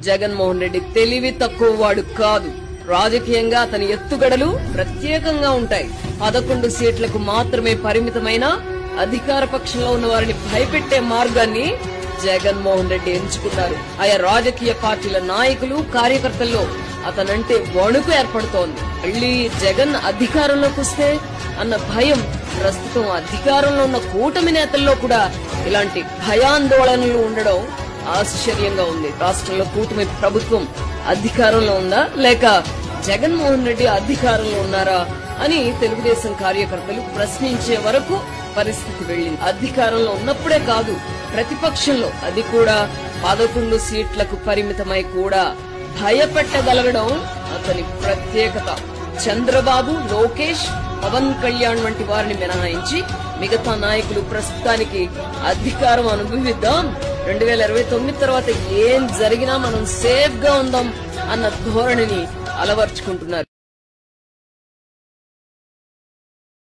జగన్మోహన్ రెడ్డి తెలివి తక్కువ వాడు కాదు. రాజకీయంగా అతని ఎత్తుగడలు ప్రత్యేకంగా ఉంటాయి. 11 సీట్లకు మాత్రమే పరిమితమైన అధికార పక్షంలో ఉన్న వారిని భయపెట్టే మార్గాన్ని జగన్మోహన్ రెడ్డి ఎంచుకున్నారు. ఆయా రాజకీయ పార్టీల నాయకులు, కార్యకర్తల్లో అతనంటే వణుకు ఏర్పడుతోంది. మళ్లీ జగన్ అధికారంలోకి వస్తే అన్న భయం ప్రస్తుతం అధికారంలో ఉన్న కూటమి నేతల్లో కూడా ఇలాంటి భయాందోళనలు ఉండడం ఆశ్చర్యంగా ఉంది. రాష్ట్రంలో కూటమి ప్రభుత్వం అధికారంలో ఉందా లేక జగన్మోహన్ రెడ్డి అధికారంలో ఉన్నారా అని తెలుగుదేశం కార్యకర్తలు ప్రశ్నించే వరకు పరిస్థితి వెళ్లింది. అధికారంలో ఉన్నప్పుడే కాదు, ప్రతిపక్షంలో, అది కూడా 11 సీట్లకు పరిమితమై కూడా భయపెట్టగలగడం అతని ప్రత్యేకత. చంద్రబాబు, లోకేష్, పవన్ కళ్యాణ్ వంటి వారిని మినహాయించి మిగతా నాయకులు ప్రస్తుతానికి అధికారం అనుభవిద్దాం, 2029 తర్వాత ఏం జరిగినా మనం సేఫ్ గా ఉందాం అన్న ధోరణిని అలవర్చుకుంటున్నారు.